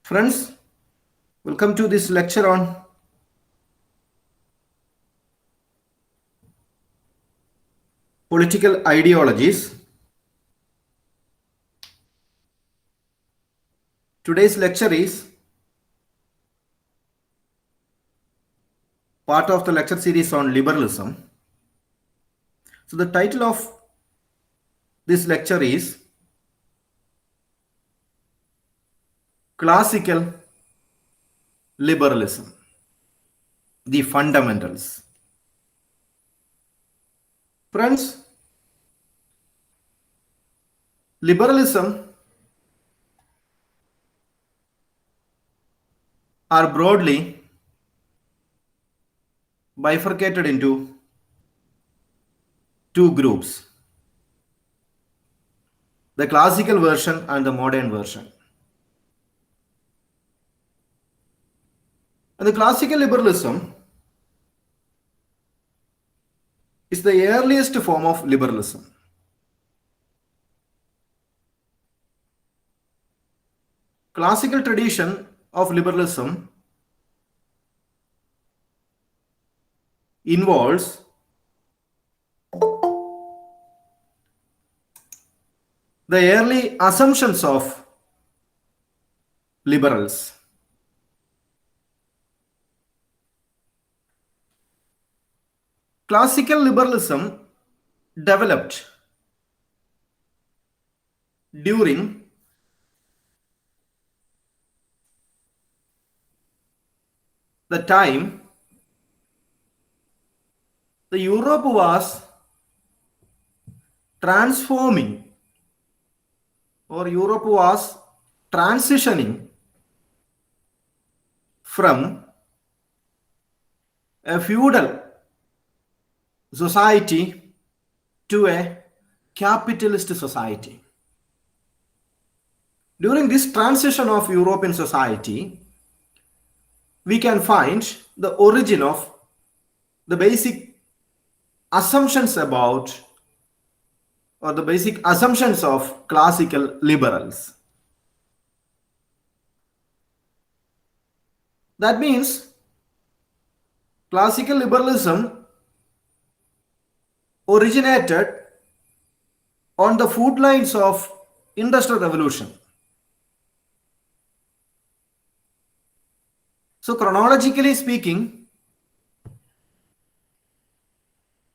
Friends, welcome to this lecture on political ideologies. Today's lecture is part of the lecture series on liberalism. So, the title of this lecture is Classical Liberalism, the Fundamentals. Friends, liberalism are broadly bifurcated into two groups, the classical version and the modern version. And the classical liberalism is the earliest form of liberalism. Classical tradition of liberalism involves the early assumptions of liberals. Classical liberalism developed during the time the Europe was transforming or Europe was transitioning from a feudal society to a capitalist society. During this transition of European society, we can find the origin of the basic assumptions about or the basic assumptions of classical liberals. That means classical liberalism originated on the food lines of Industrial Revolution. So chronologically speaking,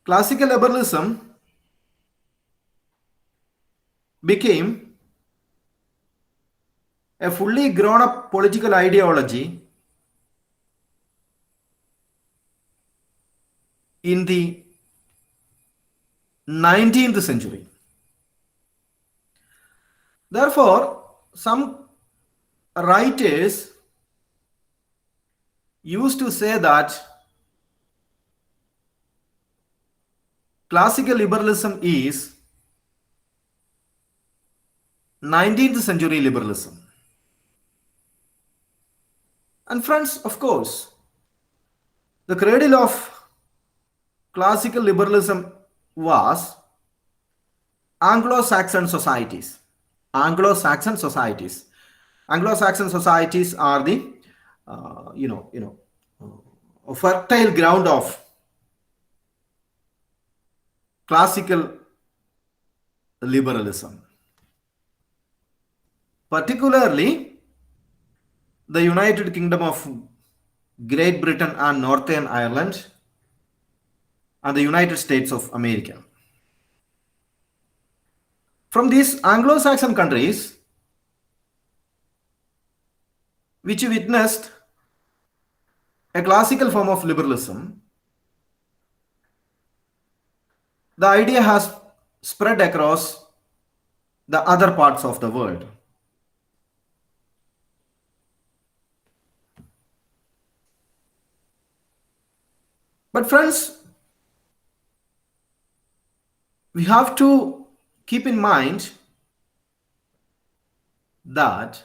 classical liberalism became a fully grown up political ideology in the 19th century. Therefore, some writers used to say that classical liberalism is 19th century liberalism. And friends, of course, the cradle of classical liberalism was Anglo-Saxon societies. Anglo-Saxon societies. Anglo-Saxon societies are the fertile ground of classical liberalism. Particularly, the United Kingdom of Great Britain and Northern Ireland and the United States of America. From these Anglo-Saxon countries, which witnessed a classical form of liberalism, the idea has spread across the other parts of the world. But friends, we have to keep in mind that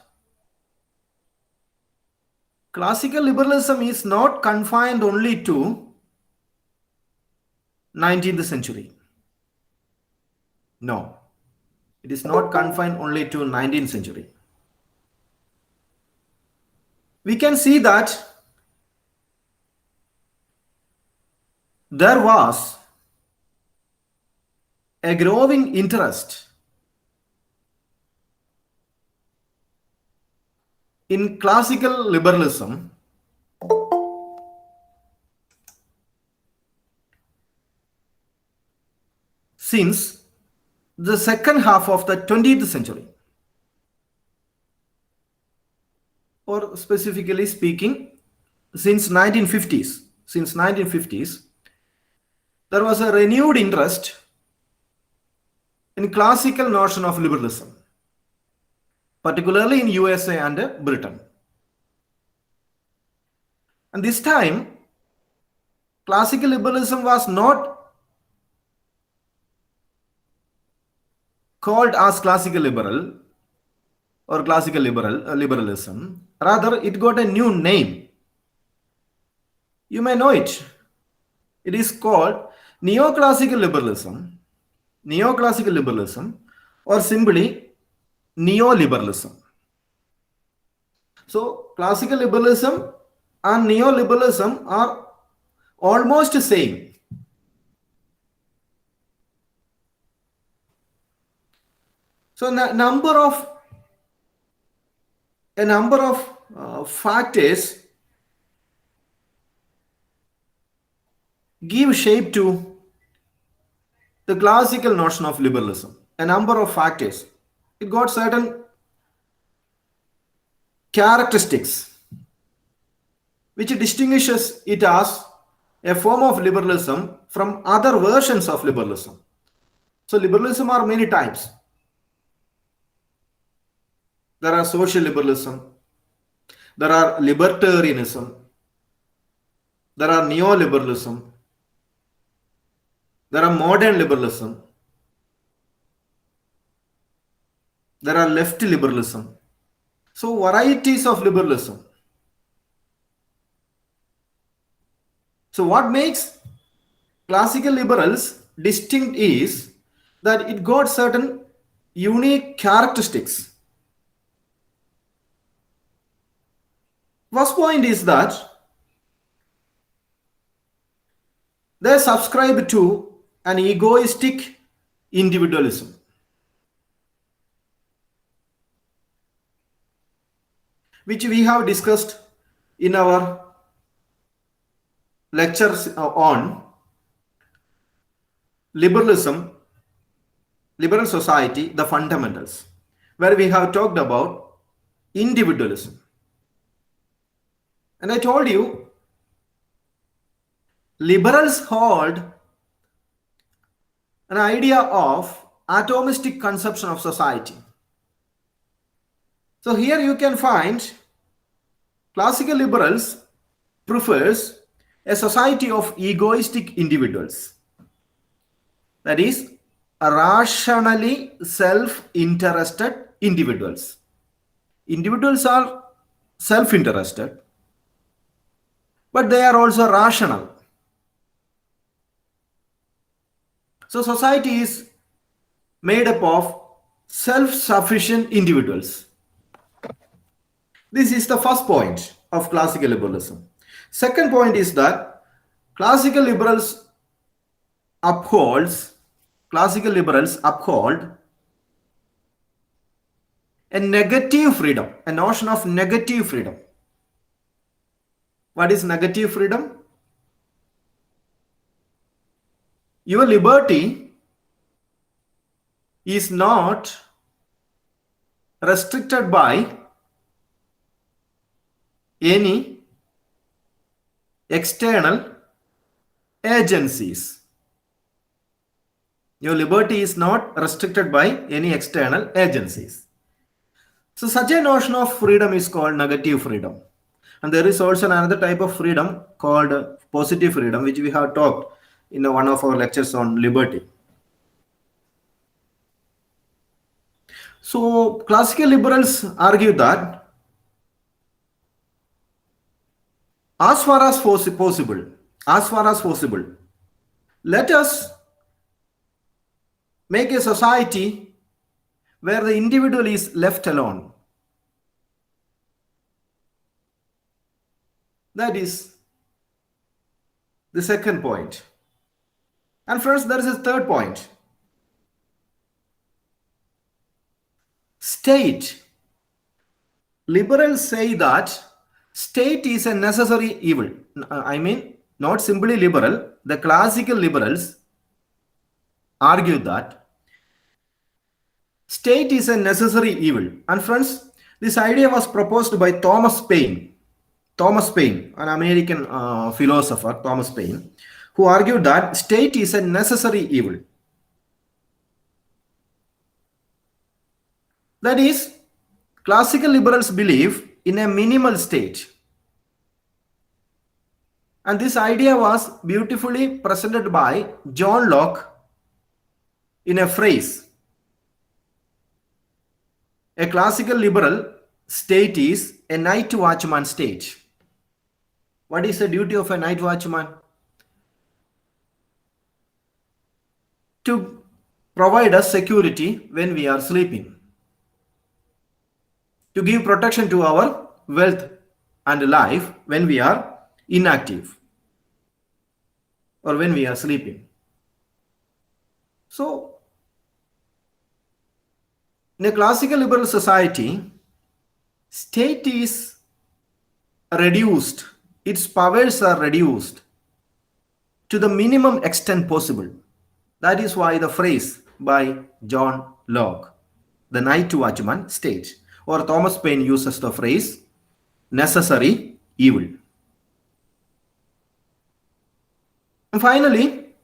classical liberalism is not confined only to 19th century. No, it is not confined only to 19th century. we can see that there was a growing interest in classical liberalism since the second half of the 20th century, or specifically speaking, since 1950s. Since 1950s, there was a renewed interest in classical notion of liberalism, particularly in USA and Britain. And this time, classical liberalism was not called as classical liberal or classical liberalism. Rather, it got a new name. You may know it. It is called neoclassical liberalism, or simply neoliberalism. So, classical liberalism and neoliberalism are almost same. So, a number of factors give shape to the classical notion of liberalism. A number of factors. It got certain characteristics which distinguishes it as a form of liberalism from other versions of liberalism. So liberalism are many types. There are social liberalism, there are libertarianism, there are neoliberalism, there are modern liberalism, there are left liberalism. So varieties of liberalism. So what makes classical liberals distinct is that it got certain unique characteristics. First point is that they subscribe to an egoistic individualism. Which we have discussed in our lectures on liberalism, liberal society, the fundamentals, where we have talked about individualism. And I told you, liberals hold an idea of atomistic conception of society. So here you can find classical liberals prefers a society of egoistic individuals. That is, rationally self-interested individuals. Individuals are self-interested, but they are also rational. So society is made up of self-sufficient individuals. This is the first point of classical liberalism. Second point is that classical liberals uphold a negative freedom, a notion of negative freedom. What is negative freedom? Your liberty is not restricted by any external agencies. Your liberty is not restricted by any external agencies. So such a notion of freedom is called negative freedom. And there is also another type of freedom called positive freedom, which we have talked in one of our lectures on liberty. So classical liberals argue that as far as possible, let us make a society where the individual is left alone. That is the second point. And first, there is a third point. State. Liberals say that state is a necessary evil. I mean, not simply liberal. The classical liberals argue that state is a necessary evil. And friends, this idea was proposed by Thomas Paine. Thomas Paine, an American philosopher, Thomas Paine, who argued that state is a necessary evil. That is, classical liberals believe in a minimal state. And this idea was beautifully presented by John Locke in a phrase. A classical liberal state is a night watchman state. What is the duty of a night watchman? To provide us security when we are sleeping, to give protection to our wealth and life when we are inactive or when we are sleeping. So, in a classical liberal society, state is reduced, its powers are reduced to the minimum extent possible. That is why the phrase by John Locke, the night watchman state, or Thomas Paine uses the phrase necessary evil. And finally,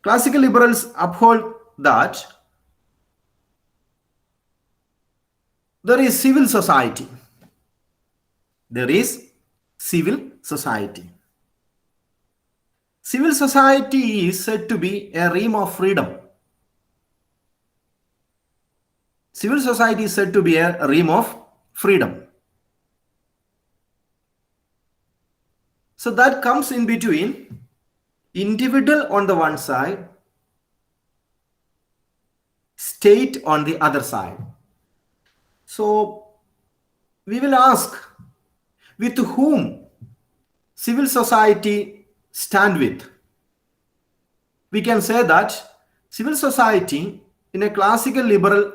classical liberals uphold that there is civil society. There is civil society. Civil society is said to be a realm of freedom. Civil society is said to be a realm of freedom. So that comes in between individual on the one side, state on the other side. So we will ask, with whom civil society stand with? We can say that civil society in a classical liberal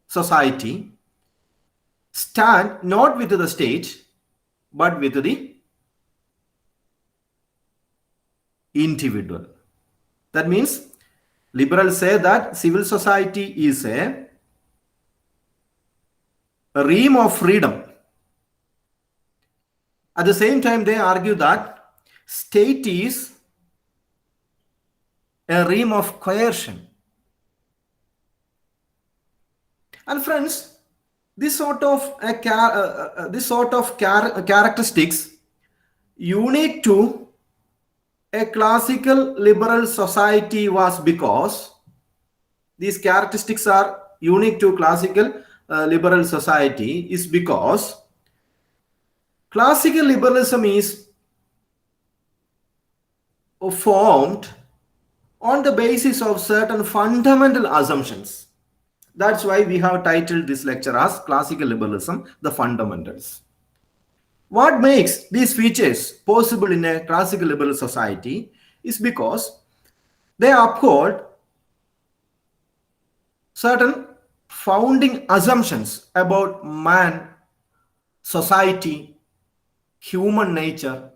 society stand not with the state but with the individual. That means liberals say that civil society is a realm of freedom. At the same time, they argue that state is a realm of coercion. And friends, this sort of characteristics unique to a classical liberal society was because these characteristics are unique to classical liberal society is because classical liberalism is formed on the basis of certain fundamental assumptions. That's why we have titled this lecture as Classical Liberalism, the Fundamentals. What makes these features possible in a classical liberal society is because they uphold certain founding assumptions about man, society, human nature,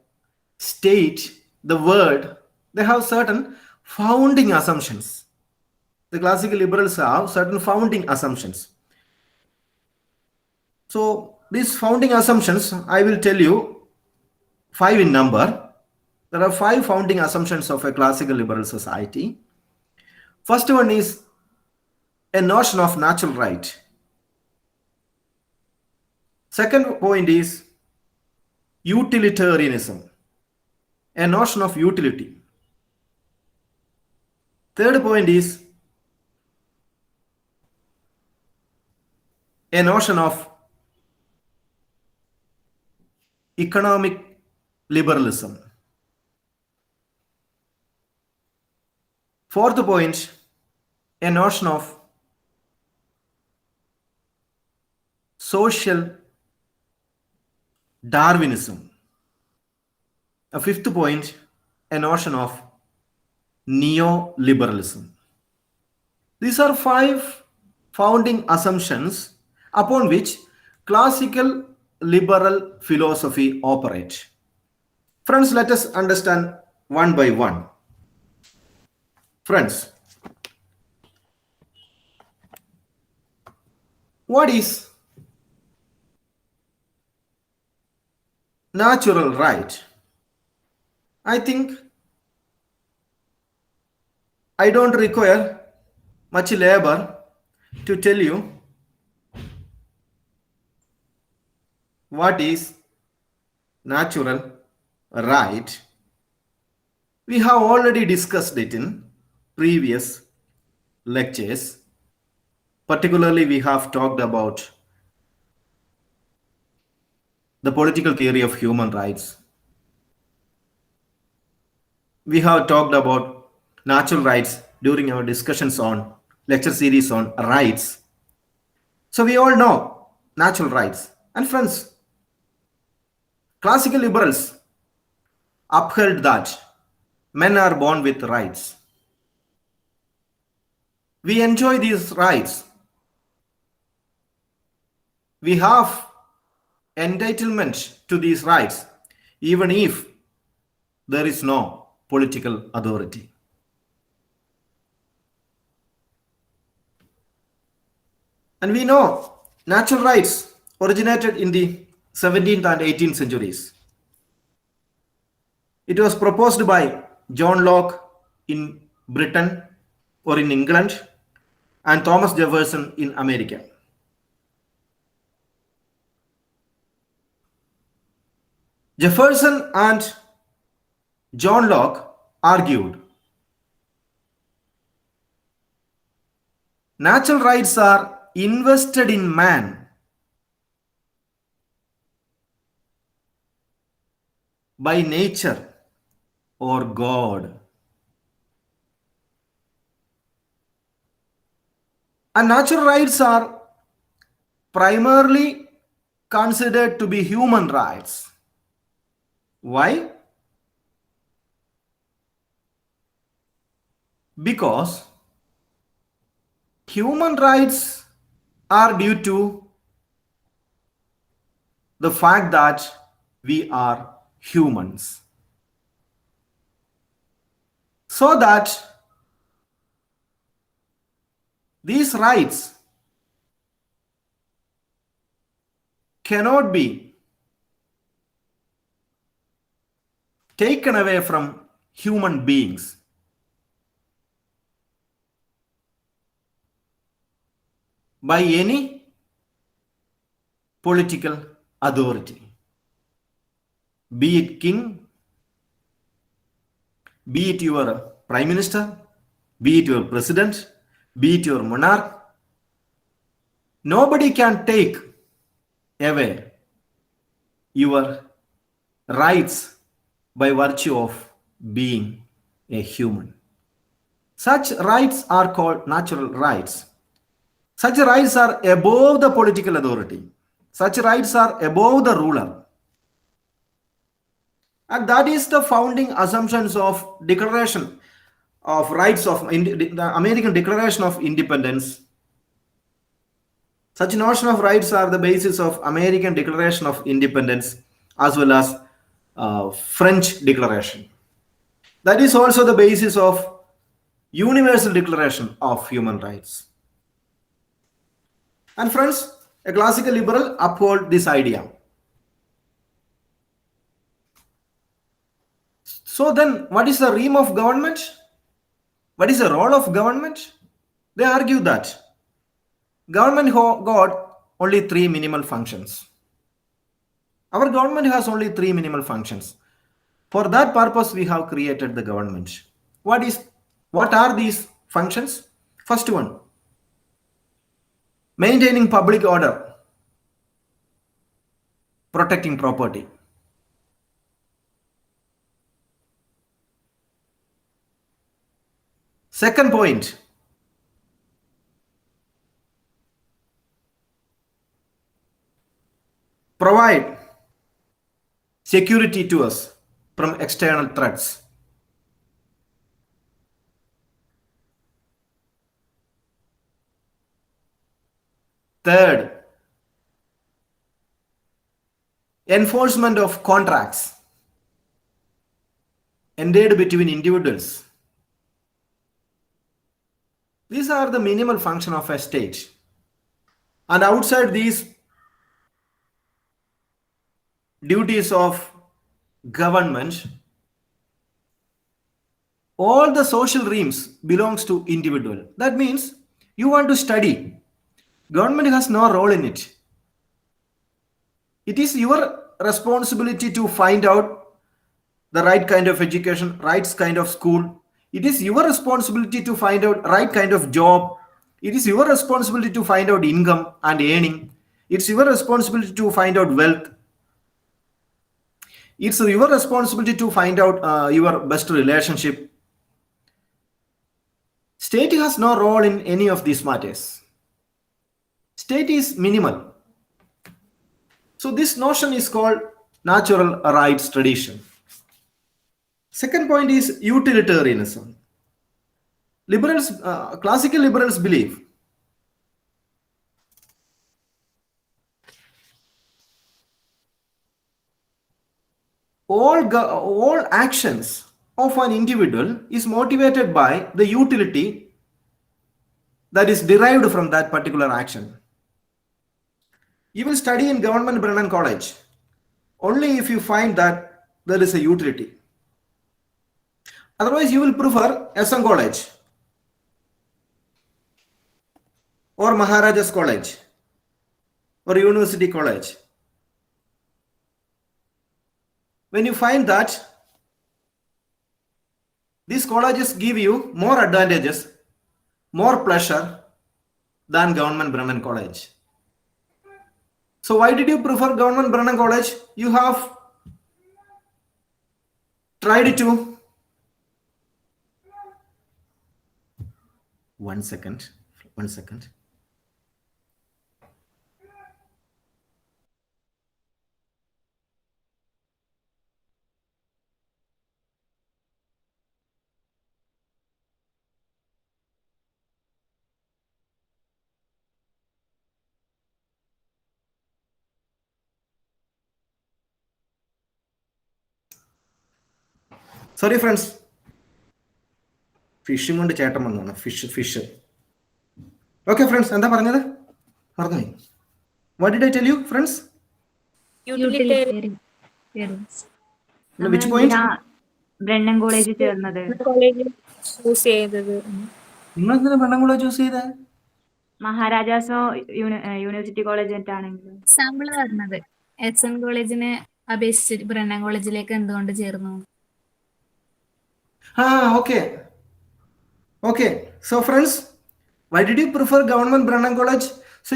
state, the world. They have certain founding assumptions. The classical liberals have certain founding assumptions. So these founding assumptions, I will tell you 5 in number. There are 5 founding assumptions of a classical liberal society. First one is a notion of natural right. Second point is utilitarianism, a notion of utility. Third point is a notion of economic liberalism. Fourth point, a notion of social Darwinism. A fifth point, a notion of neoliberalism. These are five founding assumptions upon which classical liberal philosophy operates. Friends, let us understand one by one. Friends, what is natural right? I think I don't require much labor to tell you what is natural right. We have already discussed it in previous lectures. Particularly, we have talked about the political theory of human rights. We have talked about natural rights during our discussions on lecture series on rights. So we all know natural rights. And friends, classical liberals upheld that men are born with rights. We enjoy these rights. We have entitlement to these rights, even if there is no political authority. And we know natural rights originated in the 17th and 18th centuries. It was proposed by John Locke in Britain or in England and Thomas Jefferson in America. Jefferson and John Locke argued natural rights are invested in man by nature or God. And natural rights are primarily considered to be human rights. Why? Because human rights are due to the fact that we are humans. So that these rights cannot be taken away from human beings by any political authority, be it king, be it your prime minister, be it your president, be it your monarch. Nobody can take away your rights by virtue of being a human. Such rights are called natural rights. Such rights are above the political authority. Such rights are above the ruler. And that is the founding assumptions of Declaration of Rights of the American Declaration of Independence. Such notion of rights are the basis of American Declaration of Independence as well as French Declaration. That is also the basis of Universal Declaration of Human Rights. And friends, a classical liberal uphold this idea. So then, what is the realm of government? What is the role of government? They argue that government got only three minimal functions. Our government has only three minimal functions. For that purpose, we have created the government. What are these functions? First one, maintaining public order, protecting property. Second point, provide security to us. from external threats. Third, enforcement of contracts entered between individuals. These are the minimal function of a state. And outside these duties of government, all the social realms belongs to individual. That means you want to study. Government has no role in it. It is your responsibility to find out the right kind of education, right kind of school. It is your responsibility to find out right kind of job. It is your responsibility to find out income and earning. It's your responsibility to find out wealth. It's your responsibility to find out your best relationship. State has no role in any of these matters. State is minimal. So this notion is called natural rights tradition. Second point is utilitarianism. Liberals, classical liberals believe all actions of an individual is motivated by the utility that is derived from that particular action. You will study in Government Brennan College only if you find that there is a utility. Otherwise, you will prefer SM College or Maharaja's College or University College. When you find that these colleges give you more advantages, more pleasure than Government Brennan College. So why did you prefer Government Brennan College? You have tried to... One second. Sorry friends. Fishing കൊണ്ട് ചേട്ടൻ വന്നാണ്. Fish. Okay friends, എന്താ പറഞ്ഞത്? മറന്നുപോയി. What did I tell you friends? Utilitarian. Which point? Brennan കോളേജിൽ ചേർന്നത്. Choose ചെയ്തത്. നിങ്ങൾ എന്തിനാ ബ്രണ്ണൻ കോളേജ് ചൂസ് ചെയ്തേ? മഹാരാജാസോ യൂണിവേഴ്സിറ്റി കോളേജ് ആയിട്ടാണെങ്കിൽ സാമ്പിൾ പറഞ്ഞത് SM കോളേജിനെ അപേക്ഷിച്ച് ബ്രണ്ണൻ കോളേജിലേക്ക് എന്തുകൊണ്ട് ചേർന്നു? Okay. So friends, why did you prefer Government Brennan College? So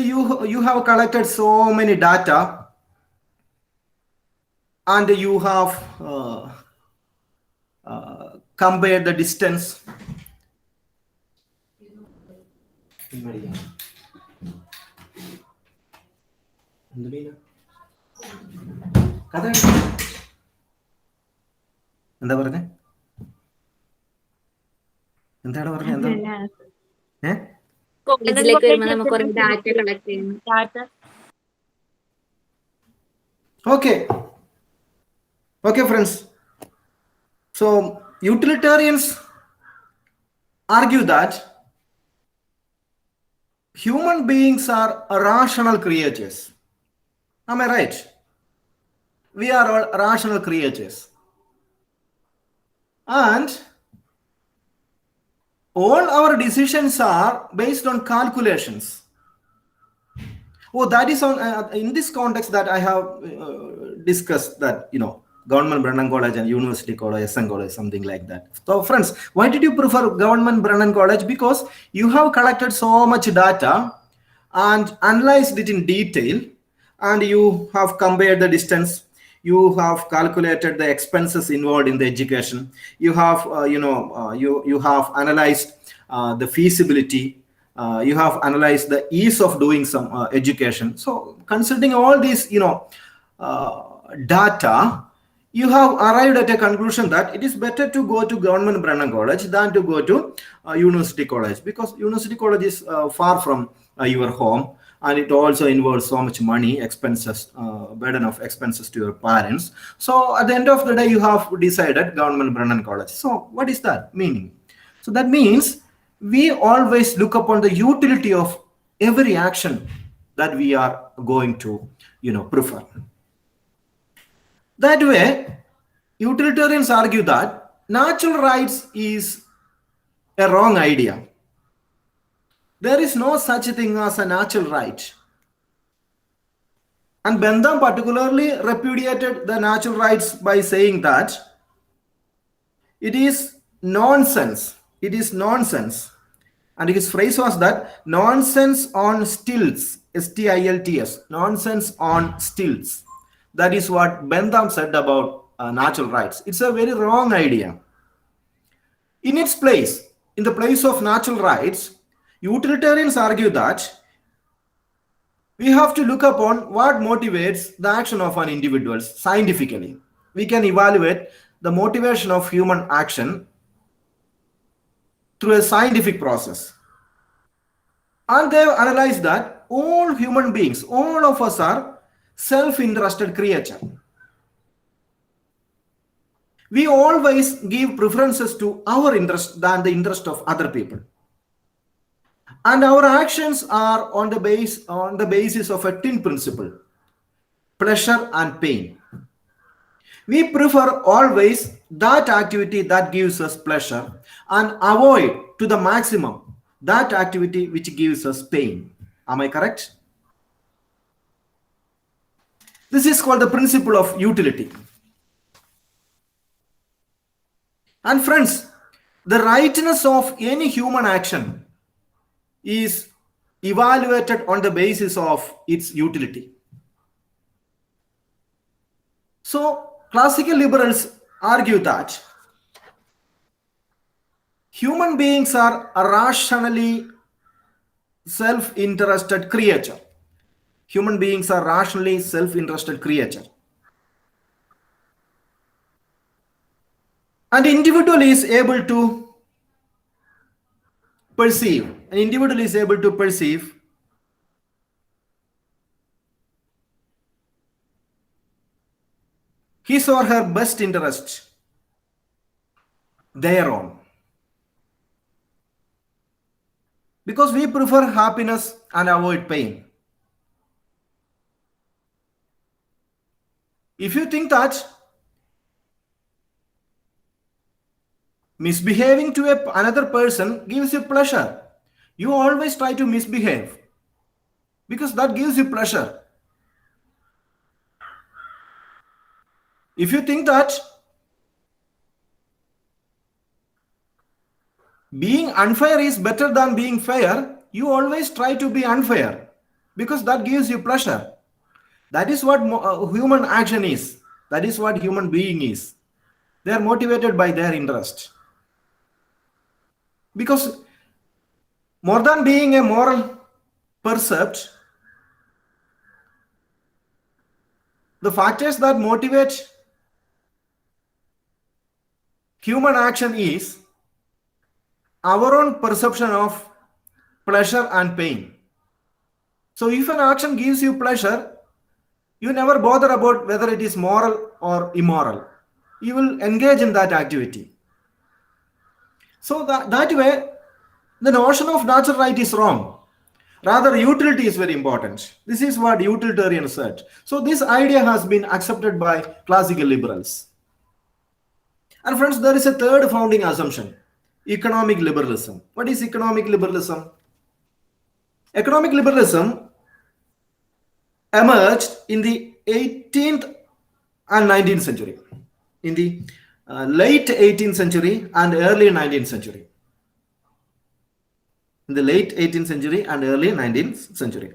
you have collected so many data and you have compared the distance. എന്താ പറഞ്ഞേ? എന്താണ് പറഞ്ഞത്? കോളേജിലേക്ക് വരുമ്പോൾ നമുക്ക് കുറേ ഡാറ്റ കളക്ട് ചെയ്യുന്നു. Okay friends, so utilitarians argue that human beings are rational creatures. Am I right? We are all rational creatures and all our decisions are based on calculations. That is on in this context that I have discussed that, Government Brennan College and University College, SM College, something like that. So friends, why did you prefer Government Brennan College? Because you have collected so much data and analyzed it in detail, and you have compared the distance, you have calculated the expenses involved in the education, you have you have analyzed the feasibility, you have analyzed the ease of doing some education. So considering all these data, you have arrived at a conclusion that it is better to go to government Brennan College than to go to University College, because University College is far from your home, and it also involves so much money, expenses, burden of expenses to your parents. So at the end of the day, you have decided government Brennan College. So what is that meaning? So that means we always look upon the utility of every action that we are going to, prefer. That way, utilitarians argue that natural rights is a wrong idea. There is no such thing as a natural right. And Bentham particularly repudiated the natural rights by saying that it is nonsense. It is nonsense. And his phrase was that nonsense on stilts, STILTS, nonsense on stilts. That is what Bentham said about natural rights. It's a very wrong idea. In its place, in the place of natural rights, utilitarians argue that we have to look upon what motivates the action of an individual scientifically. We can evaluate the motivation of human action through a scientific process. And they've analyzed that all human beings, all of us are self-interested creatures. We always give preferences to our interest than the interest of other people. And our actions are on the basis of a twin principle, pleasure and pain. We prefer always that activity that gives us pleasure and avoid to the maximum that activity which gives us pain. Am I correct? This is called the principle of utility. And friends, the rightness of any human action is evaluated on the basis of its utility. So, classical liberals argue that human beings are a rationally self-interested creature. Human beings are rationally self-interested creature. And individual is able to perceive. An individual is able to perceive his or her best interest thereon. Because we prefer happiness and avoid pain. If you think that misbehaving to another person gives you pleasure, you always try to misbehave because that gives you pleasure. If you think that being unfair is better than being fair, you always try to be unfair because that gives you pleasure. That is what human action is. That is what human being is. They are motivated by their interest. Because more than being a moral percept, the factors that motivate human action is our own perception of pleasure and pain. So if an action gives you pleasure, you never bother about whether it is moral or immoral. You will engage in that activity. So that way, the notion of natural right is wrong. Rather, utility is very important. This is what utilitarians said. So this idea has been accepted by classical liberals. And friends, there is a third founding assumption, economic liberalism. What is economic liberalism? Economic liberalism emerged in the 18th and 19th century, in the late 18th century and early 19th century. In the late 18th century and early 19th century.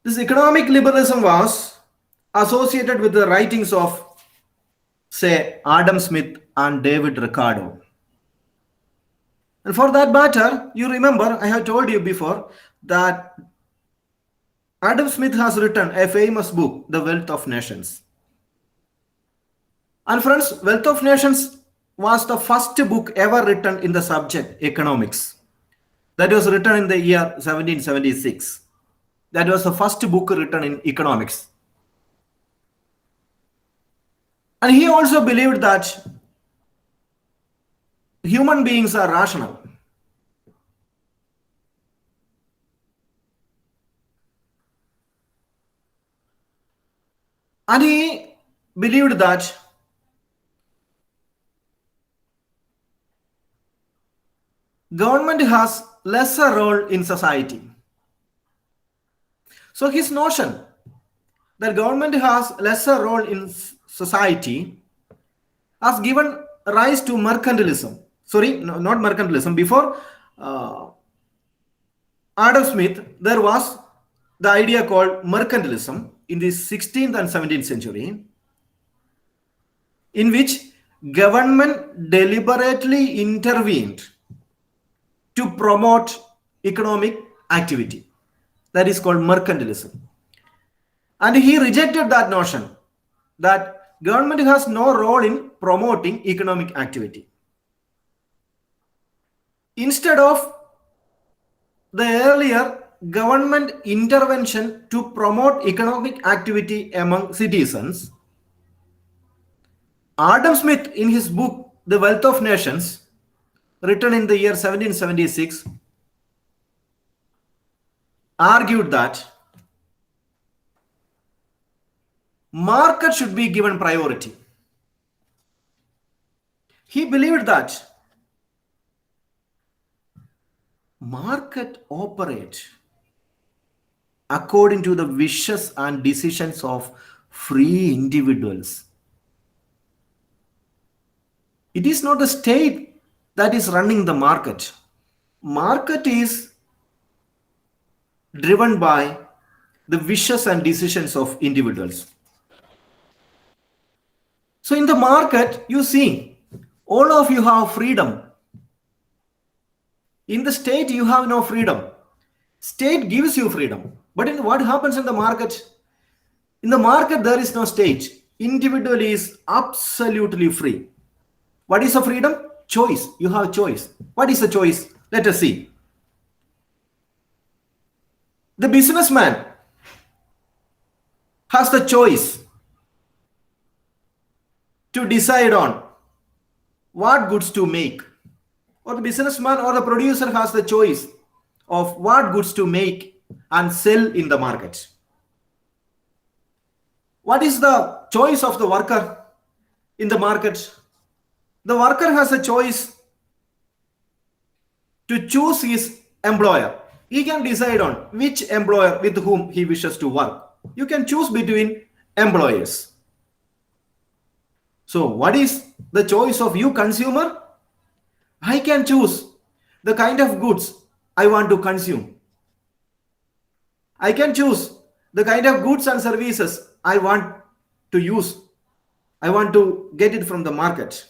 This economic liberalism was associated with the writings of, say, Adam Smith and David Ricardo. And for that matter, you remember, I have told you before that Adam Smith has written a famous book, The Wealth of Nations. And friends, Wealth of Nations was the first book ever written in the subject economics. That was written in the year 1776. That was the first book written in economics. And he also believed that human beings are rational. And he believed that government has lesser role in society. So his notion that government has lesser role in society has given rise to mercantilism. Sorry, no, not mercantilism. Before Adam Smith, there was the idea called mercantilism in the 16th and 17th century, in which government deliberately intervened to promote economic activity. That is called mercantilism. And he rejected that notion that government has no role in promoting economic activity. Instead of the earlier government intervention to promote economic activity among citizens, Adam Smith, in his book, The Wealth of Nations, written in the year 1776, argued that market should be given priority. He believed that market operate according to the wishes and decisions of free individuals. It is not the state that is running the market. Market is driven by the wishes and decisions of individuals. So in the market, you see, all of you have freedom. In the state, you have no freedom. State gives you freedom. But in what happens in the market? In the market, there is no state. Individual is absolutely free. What is the freedom? Choice. You have choice. What is the choice? Let us see. The businessman has the choice to decide on what goods to make. Or the businessman or the producer has the choice of what goods to make and sell in the market. What is the choice of the worker in the market? The worker has a choice to choose his employer. He can decide on which employer with whom he wishes to work. You can choose between employers. So what is the choice of you, consumer? I can choose the kind of goods I want to consume. I can choose the kind of goods and services I want to use. I want to get it from the market.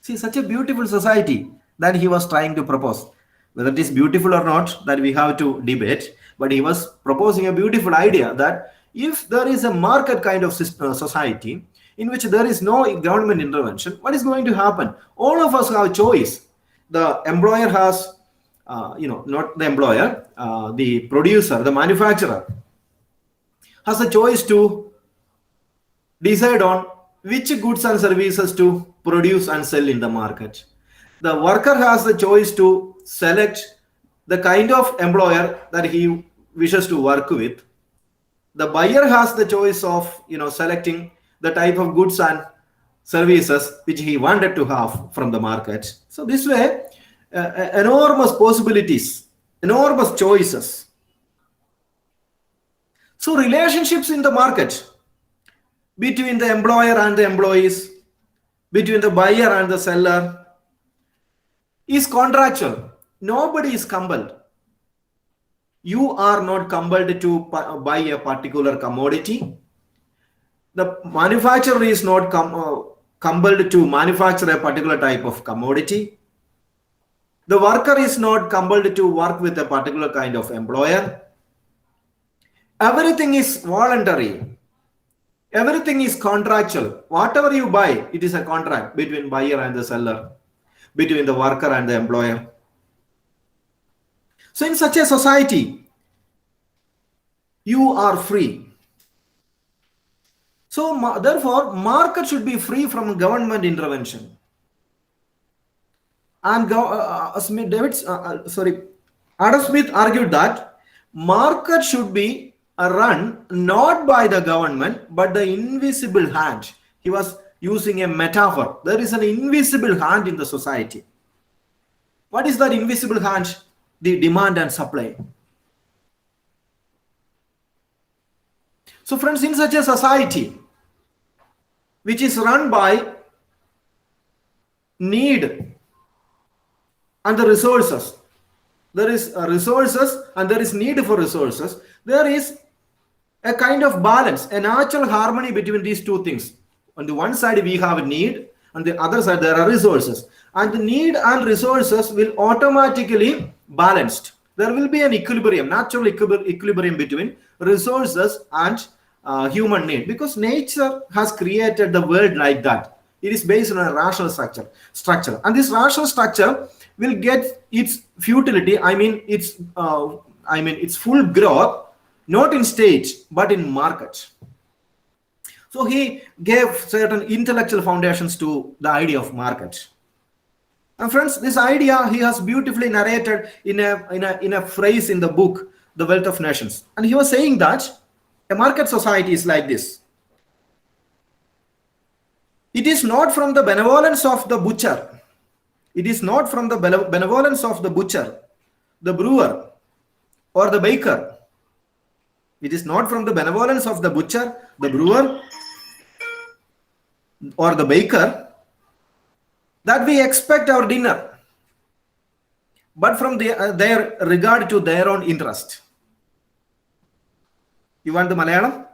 See, such a beautiful society that he was trying to propose. Whether it is beautiful or not, that we have to debate. But he was proposing a beautiful idea that if there is a market kind of society in which there is no government intervention, what is going to happen? All of us have choice. The employer has, not the employer, the producer, the manufacturer has a choice to decide on which goods and services to produce and sell in the market. The worker has the choice to select the kind of employer that he wishes to work with. The buyer has the choice of selecting the type of goods and services which he wanted to have from the market. So this way, enormous possibilities, enormous choices. So relationships in the market between the employer and the employees, between the buyer and the seller, is contractual. Nobody is compelled. You are not compelled to buy a particular commodity. The manufacturer is not compelled to manufacture a particular type of commodity. The worker is not compelled to work with a particular kind of employer. Everything is voluntary. Everything is contractual. Whatever you buy, it is a contract between buyer and the seller, between the worker and the employer. So in such a society, you are free. So therefore, market should be free from government intervention. And Adam Smith argued that market should be run not by the government but the invisible hand. He was using a metaphor. There is an invisible hand in the society. What is that invisible hand? The demand and supply. So friends, in such a society which is run by need and the resources, there is resources and there is need for resources, there is a kind of balance, a natural harmony between these two things. On the one side we have need, on the other side there are resources, and the need and resources will automatically balanced. There will be an equilibrium, natural equilibrium between resources and human need, because nature has created the world like that. It is based on a rational structure, and this rational structure will get its futility, its full growth not in state but in market. So he gave certain intellectual foundations to the idea of market. And friends, this idea he has beautifully narrated in a phrase in the book The Wealth of Nations. And he was saying that a market society is like this. It is not from the benevolence of the butcher. It is not from the benevolence of the butcher, the brewer, or the baker. It is not from the benevolence of the butcher, the brewer, or the baker that we expect our dinner, but from their regard to their own interest. You want the Malayalam?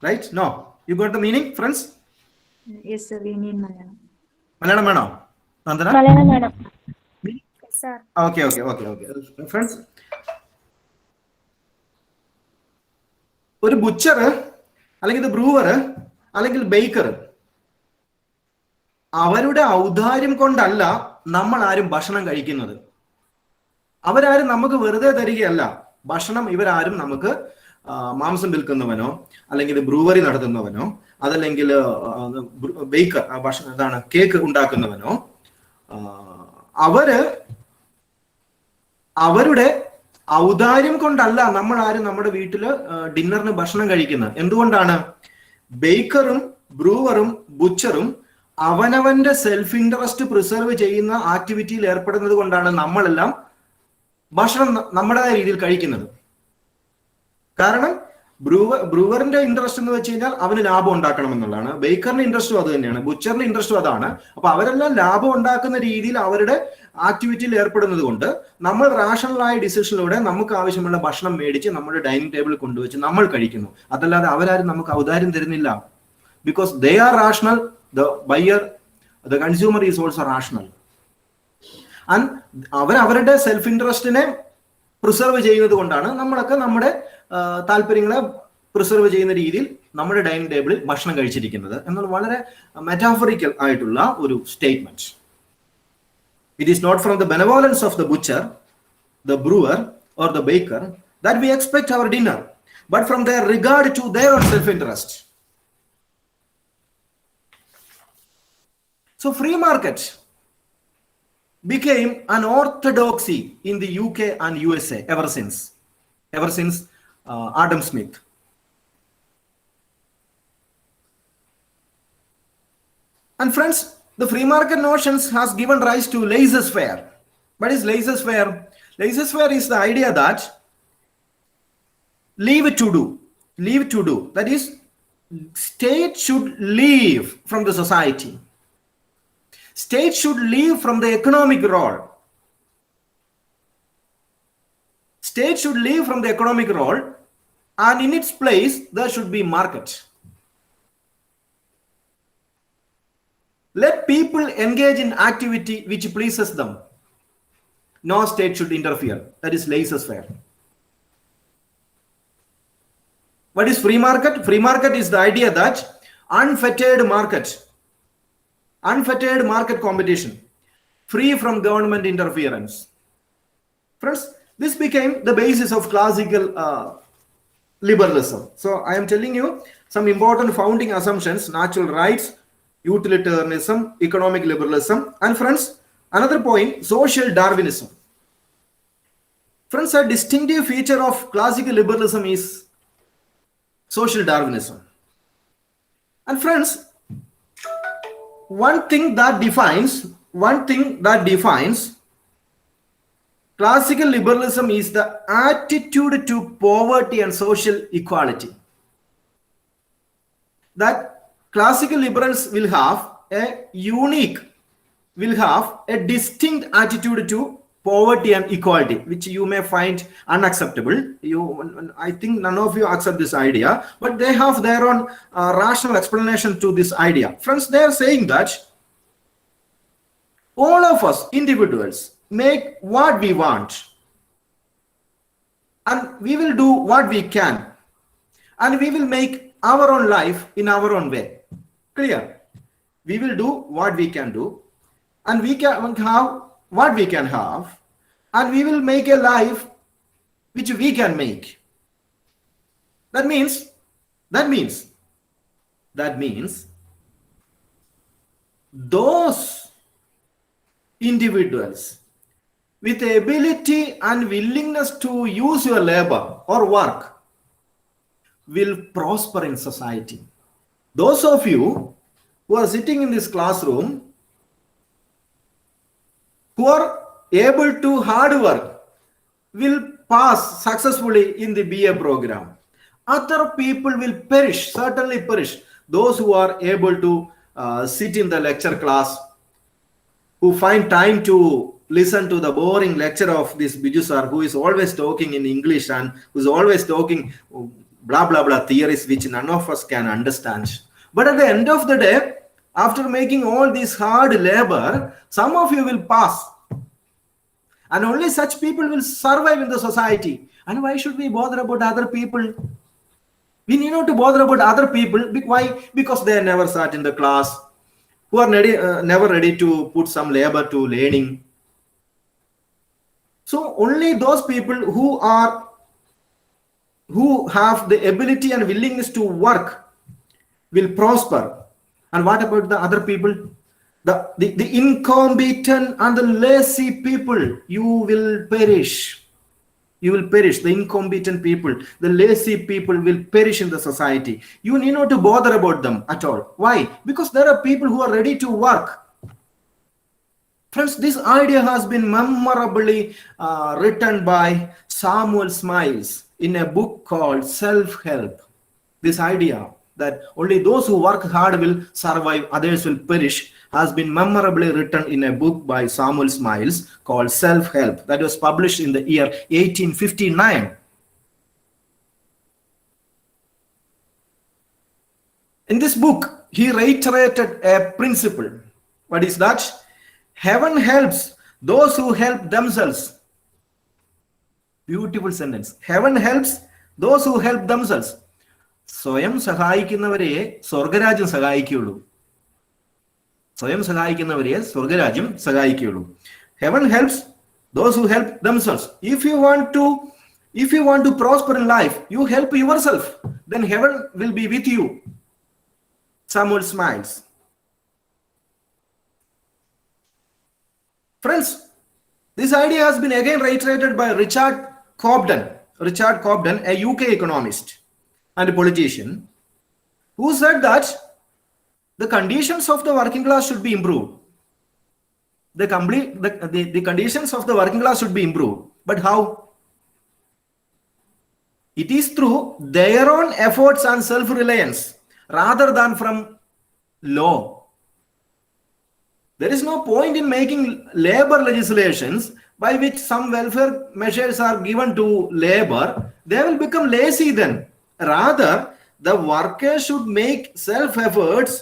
Right? No. You got the meaning, friends? Yes, sir. We need Malayalam. Malayalam വേണോ? Nandana? Malayalam madam. Yes, sir. Okay. Friends, ഒരു butcher അല്ലെങ്കിൽ brewer അല്ലെങ്കിൽ Baker, അവരുടെ ഔദാര്യം കൊണ്ടല്ല നമ്മൾ ആരും ഭക്ഷണം കഴിക്കുന്നത്. അവരാരും നമുക്ക് വെറുതെ തരികയല്ല ഭക്ഷണം. ഇവരാരും നമുക്ക് മാംസം വിൽക്കുന്നവനോ അല്ലെങ്കിൽ ബ്രൂവറി നടത്തുന്നവനോ അതല്ലെങ്കിൽ ബേക്കർ ഭക്ഷണം എന്താണ് കേക്ക് ഉണ്ടാക്കുന്നവനോ അവരുടെ ഔദാര്യം കൊണ്ടല്ല നമ്മൾ ആരും നമ്മുടെ വീട്ടില് ഡിന്നറിന് ഭക്ഷണം കഴിക്കുന്നത്. എന്തുകൊണ്ടാണ്? ബേക്കറും ബ്രൂവറും ബുച്ചറും അവനവന്റെ സെൽഫ് ഇൻട്രസ്റ്റ് പ്രിസർവ് ചെയ്യുന്ന ആക്ടിവിറ്റിയിൽ ഏർപ്പെടുന്നത് കൊണ്ടാണ് നമ്മളെല്ലാം ഭക്ഷണം നമ്മുടേതായ രീതിയിൽ കഴിക്കുന്നത്. കാരണം ബ്രൂവറിന്റെ ഇൻട്രസ്റ്റ് എന്ന് വെച്ച് കഴിഞ്ഞാൽ അവന് ലാഭം ഉണ്ടാക്കണം എന്നുള്ളതാണ്. ബേക്കറിന്റെ ഇൻട്രസ്റ്റും അത് തന്നെയാണ്, ബുച്ചറിന്റെ ഇൻട്രസ്റ്റും അതാണ്. അപ്പൊ അവരെല്ലാം ലാഭം ഉണ്ടാക്കുന്ന രീതിയിൽ അവരുടെ ആക്ടിവിറ്റിയിൽ ഏർപ്പെടുന്നത് കൊണ്ട് നമ്മൾ റാഷണലായ ഡിസിഷനിലൂടെ നമുക്ക് ആവശ്യമുള്ള ഭക്ഷണം മേടിച്ച് നമ്മുടെ ഡൈനിങ് ടേബിളിൽ കൊണ്ടുവച്ച് നമ്മൾ കഴിക്കുന്നു. അതല്ലാതെ അവരാരും നമുക്ക് ഔദാര്യം തരുന്നില്ല. Because they are rational, the buyer, the consumer is also rational. And അവരുടെ സെൽഫ് ഇൻട്രസ്റ്റിനെ പ്രിസർവ് ചെയ്യുന്നത് കൊണ്ടാണ് നമ്മളൊക്കെ നമ്മുടെ താല്പര്യങ്ങളെ പ്രിസർവ് ചെയ്യുന്ന രീതിയിൽ നമ്മുടെ ഡൈനിങ് ടേബിളിൽ ഭക്ഷണം കഴിച്ചിരിക്കുന്നത് എന്നുള്ള വളരെ മെറ്റാഫറിക്കൽ ആയിട്ടുള്ള ഒരു statement. It is not from the benevolence of the butcher, the brewer, or the baker that we expect our dinner, but from their regard to their own self-interest. So free market became an orthodoxy in the UK and USA ever since Adam Smith. And friends, the free market notions has given rise to laissez-faire. What is laissez-faire? Laissez-faire is the idea that leave to do. That is, state should leave from the society. State should leave from the economic role. State should leave from the economic role, and in its place there should be market. Let people engage in activity which pleases them. no state should interfere. That is laissez-faire. What is free market? Free market is the idea that unfettered market competition, free from government interference. Friends, this became the basis of classical liberalism. So I am telling you some important founding assumptions: natural rights, utilitarianism, economic liberalism, and friends, another point, social Darwinism. Friends, a distinctive feature of classical liberalism is social Darwinism. And friends, one thing that defines classical liberalism is the attitude to poverty and social equality. That classical liberals will have a distinct attitude to poverty and equality, which you may find unacceptable. I think none of you accept this idea, but they have their own rational explanation to this idea. Friends, they are saying that all of us individuals make what we want, and we will do what we can, and we will make our own life in our own way. Clear? We will do what we can do, and we can have what we can have, and we will make a life which we can make. That means those individuals with the ability and willingness to use your labor or work will prosper in society. Those of you who are sitting in this classroom, who are able to hard work, will pass successfully in the BA program. Other people will perish, certainly perish. Those who are able to sit in the lecture class, who find time to listen to the boring lecture of this Biju sir, who is always talking in English and who is always talking blah blah blah theories which none of us can understand. But at the end of the day, after making all this hard labor, some of you will pass, and only such people will survive in the society. And why should we bother about other people? We need not to bother about other people. Why? Because they never sat in the class, who are never ready to put some labor to learning. So only those people who have the ability and willingness to work will prosper. And what about the other people? The incompetent and the lazy people, you will perish. You will perish. The incompetent people, the lazy people will perish in the society. You need not to bother about them at all. Why? Because there are people who are ready to work. Friends, this idea has been memorably written by Samuel Smiles in a book called Self-Help. This idea that only those who work hard will survive, others will perish, has been memorably written in a book by Samuel Smiles called Self-Help, that was published in the year 1859. In this book, he reiterated a principle. What is that? Heaven helps those who help themselves. Beautiful sentence. Heaven helps those who help themselves. സ്വയം സഹായിക്കുന്നവരെ സ്വർഗരാജ്യം സഹായിക്കുകയുള്ളൂ. സ്വയം സഹായിക്കുന്നവരെ സ്വർഗരാജ്യം സഹായിക്കുകയുള്ളൂ. Heaven helps those who help themselves. If you want to prosper in life, you help yourself, then heaven will be with you. Samuel Smiles. Friends, this idea has been again reiterated by Richard Cobden, a UK economist and a politician, who said that the conditions of the working class should be improved. The conditions of the working class should be improved. But how? It is through their own efforts and self-reliance rather than from law. There is no point in making labor legislations by which some welfare measures are given to labor. They will become lazy then. Rather, the workers should make self-efforts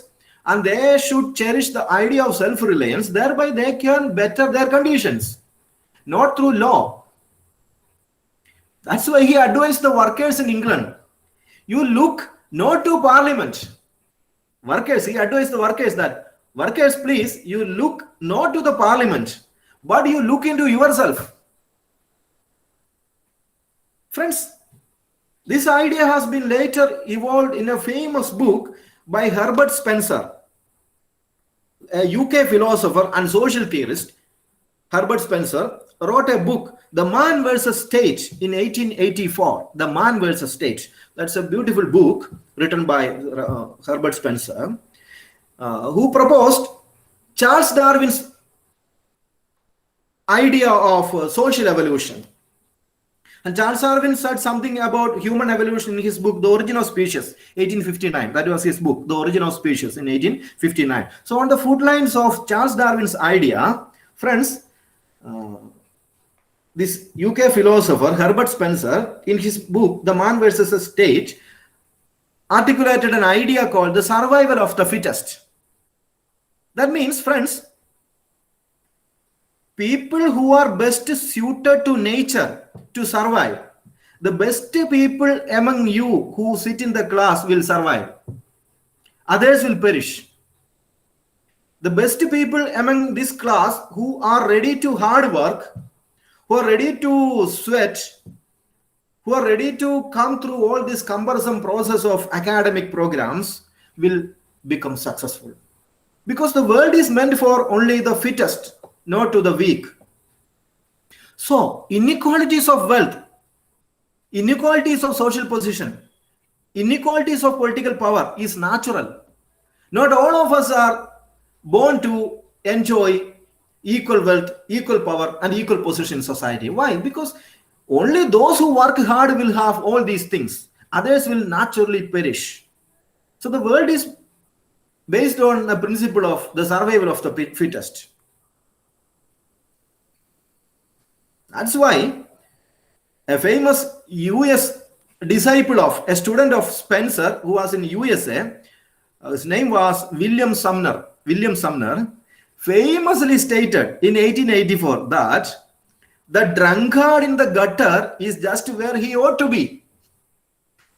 and they should cherish the idea of self-reliance. Thereby, they can better their conditions. not through law. That's why he advised the workers in England. You look not to parliament. Workers, he advised the workers that, workers, please, you look not to the parliament, but you look into yourself. Friends, this idea has been later evolved in a famous book by Herbert Spencer, a UK philosopher and social theorist. Herbert Spencer wrote a book, The Man versus State, in 1884. The Man versus State. That's a beautiful book written by Herbert Spencer, who proposed Charles Darwin's idea of social evolution. And Charles Darwin said something about human evolution in his book, The Origin of Species, 1859. That was his book, The Origin of Species, in 1859. So on the footlines of Charles Darwin's idea, friends, this UK philosopher, Herbert Spencer, in his book, The Man versus the State, articulated an idea called the survival of the fittest. That means, friends, people who are best suited to nature to survive, the best people among you who sit in the class will survive. Others will perish. The best people among this class who are ready to hard work, who are ready to sweat, who are ready to come through all this cumbersome process of academic programs will become successful. Because the world is meant for only the fittest, not to the weak. So, inequalities of wealth, inequalities of social position, inequalities of political power is natural. Not all of us are born to enjoy equal wealth, equal power, and equal position in society. Why? Because only those who work hard will have all these things. Others will naturally perish. So the world is based on the principle of the survival of the fittest. That's why a famous US disciple of a student of Spencer who was in USA, his name was William Sumner. William Sumner famously stated in 1884 that the drunkard in the gutter is just where he ought to be.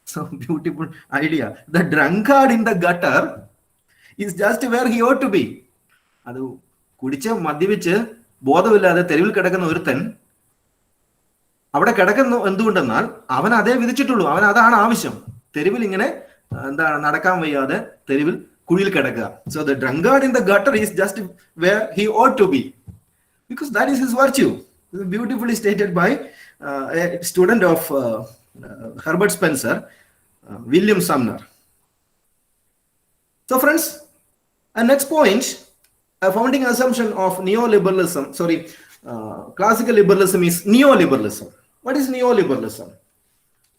So beautiful idea. The drunkard in the gutter is just where he ought to be. അത് കുടിച്ച് മദ്യപിച്ച് ബോധമില്ലാതെ തെരുവിൽ കിടക്കുന്ന ഒരുത്തൻ അവിടെ കിടക്കുന്നു എന്തുകൊണ്ടെന്നാൽ അവൻ അതേ വിധിച്ചിട്ടുള്ളൂ. അവൻ അതാണ് ആവശ്യം. തെരുവിൽ ഇങ്ങനെ എന്താണ് നടക്കാൻ വയ്യാതെ തെരുവിൽ കുഴിയിൽ കിടക്കുക. So the drunkard in the gutter is just where he ought to be, because that is his virtue. This is beautifully stated by a student of Herbert Spencer, William Sumner. So friends, next point, a founding assumption of neoliberalism, classical liberalism is neoliberalism. What is neoliberalism?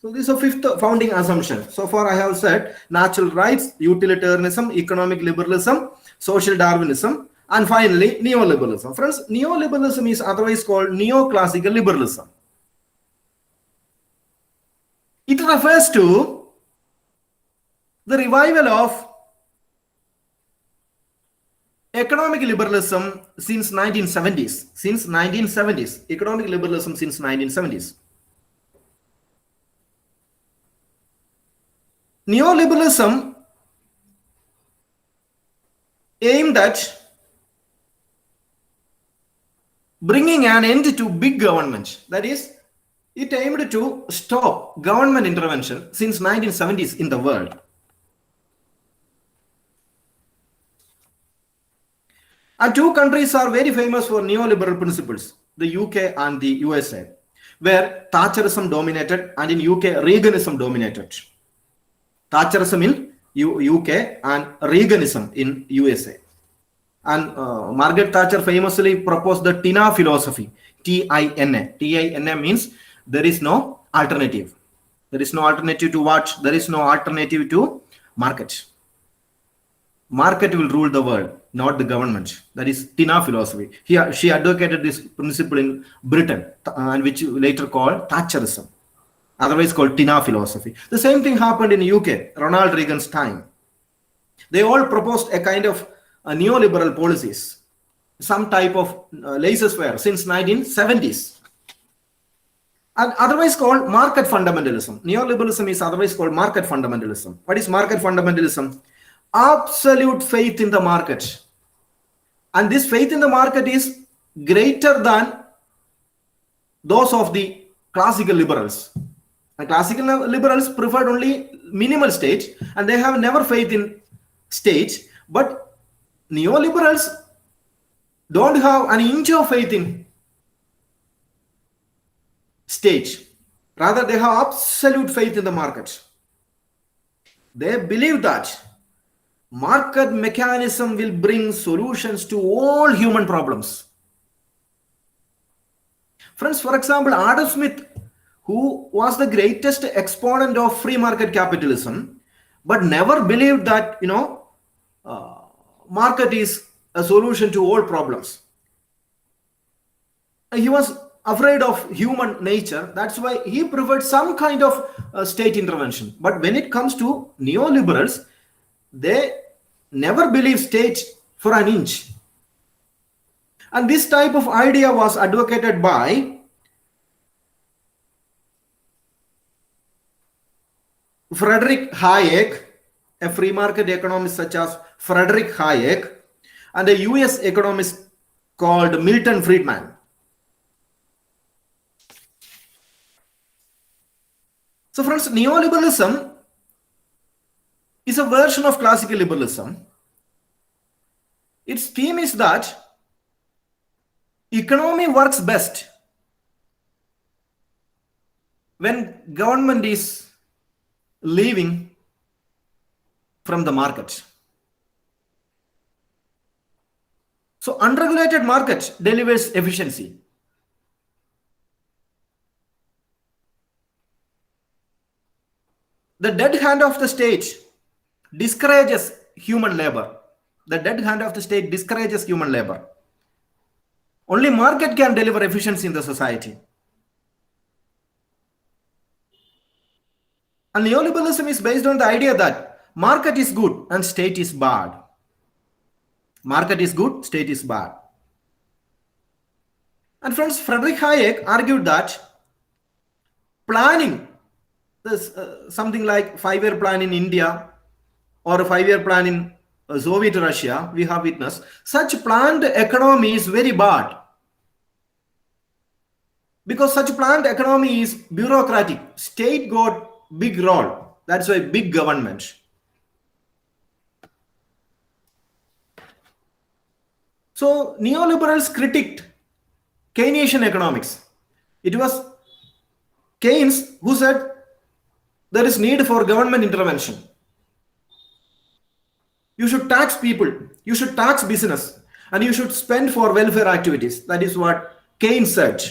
So this is a fifth founding assumption. So far I have said natural rights, utilitarianism, economic liberalism, social Darwinism, and finally neoliberalism. Friends, neoliberalism is otherwise called neoclassical liberalism. It refers to the revival of economic liberalism since 1970s. Since 1970s, economic liberalism since 1970s. Neoliberalism aimed at bringing an end to big government. That is, it aimed to stop government intervention since 1970s in the world. And two countries are very famous for neoliberal principles, the UK and the USA, where Thatcherism dominated, and in UK, Reaganism dominated. Thatcherism in UK and Reaganism in USA. And Margaret Thatcher famously proposed the TINA philosophy, T-I-N-A. T-I-N-A means there is no alternative. There is no alternative to what? There is no alternative to market. Market will rule the world, not the government. That is TINA philosophy. She advocated this principle in Britain, and which later called Thatcherism, otherwise called TINA philosophy. The same thing happened in UK, Ronald Reagan's time. They all proposed a kind of neoliberal policies. some type of laissez-faire since 1970s. And otherwise called market fundamentalism. Neoliberalism is otherwise called market fundamentalism. What is market fundamentalism? Absolute faith in the market. And this faith in the market is greater than those of the classical liberals. And classical liberals preferred only minimal state, and they have never faith in state. But neoliberals don't have an inch of faith in state. Rather, they have absolute faith in the market. They believe that market mechanism will bring solutions to all human problems. Friends, for example, Adam Smith, who was the greatest exponent of free market capitalism, but never believed that, market is a solution to all problems. He was afraid of human nature. That's why he preferred some kind of state intervention. But when it comes to neoliberals, they never believe state for an inch. And this type of idea was advocated by Friedrich Hayek, a free market economist such as Friedrich Hayek, and a US economist called Milton Friedman. So friends, neoliberalism is a version of classical liberalism. Its theme is that economy works best when government is living from the market. So unregulated market delivers efficiency. The dead hand of the state discourages human labor. The dead hand of the state discourages human labor. Only market can deliver efficiency in the society. And neoliberalism is based on the idea that market is good and state is bad. Market is good, state is bad. And friends, Friedrich Hayek argued that planning, something like 5-year plan in India or a 5-year plan in Soviet Russia, we have witnessed, such planned economy is very bad. Because such planned economy is bureaucratic. State got big role. That's why big government. So neoliberals critiqued Keynesian economics. It was Keynes who said there is need for government intervention. You should tax people, you should tax business, and you should spend for welfare activities. That is what Keynes said.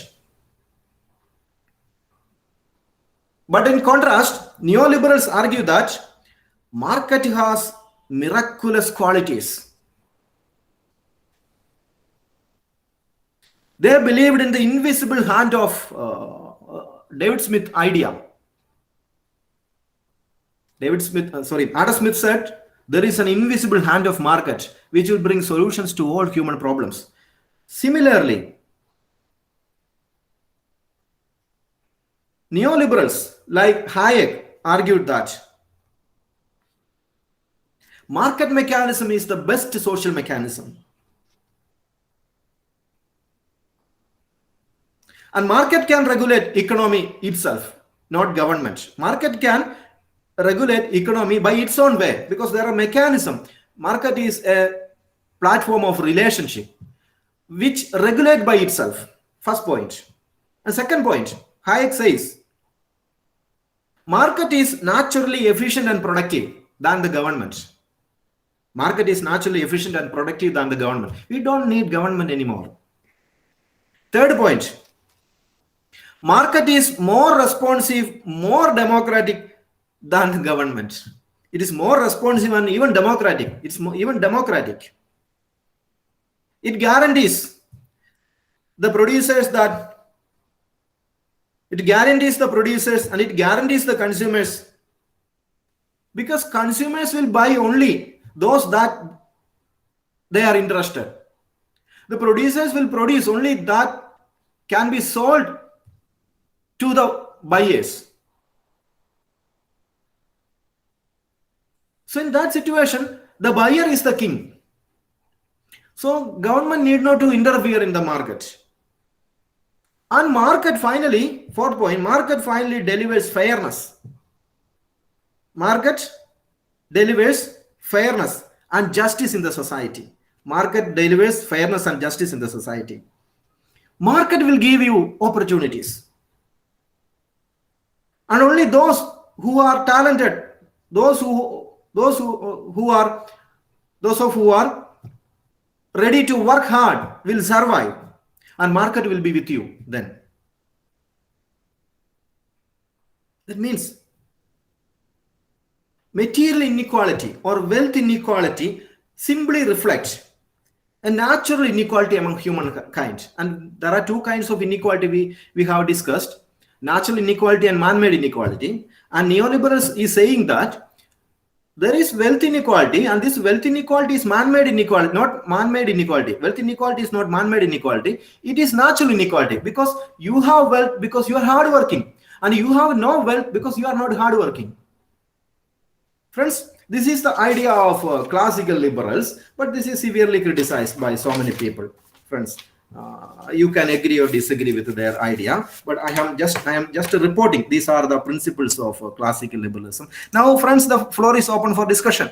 But in contrast, neoliberals argue that market has miraculous qualities. They believed in the invisible hand of David Smith idea. Adam Smith said, there is an invisible hand of market which will bring solutions to all human problems. Similarly, neoliberals like Hayek argued that market mechanism is the best social mechanism. And market can regulate economy itself, not government. Market can regulate economy by its own way because there are mechanisms. Market is a platform of relationship which regulate by itself. First point. And second point, Hayek says, market is naturally efficient and productive than the government. Market is naturally efficient and productive than the government. We don't need government anymore. Third point, market is more responsive, more democratic than the government. It is more responsive and even democratic. It's even democratic. It guarantees the producers and it guarantees the consumers, because consumers will buy only those that they are interested. The producers will produce only that can be sold to the buyers. So in that situation, the buyer is the king. So government need not to interfere in the market. And market finally, fourth point, market finally delivers fairness. Market delivers fairness and justice in the society. Market delivers fairness and justice in the society. Market will give you opportunities. And only those who are talented, those who are ready to work hard will survive, and market will be with you then. That means material inequality or wealth inequality simply reflects a natural inequality among humankind. And there are two kinds of inequality we have discussed: natural inequality and man-made inequality. And neoliberals is saying that there is wealth inequality, and this wealth inequality is man-made inequality, not man-made inequality. Wealth inequality is not man-made inequality. It is natural inequality, because you have wealth because you are hardworking, and you have no wealth because you are not hardworking. Friends, this is the idea of classical liberals, but this is severely criticized by so many people. Friends, you can agree or disagree with their idea, but I am just reporting these are the principles of classical liberalism. Now, friends, the floor is open for discussion.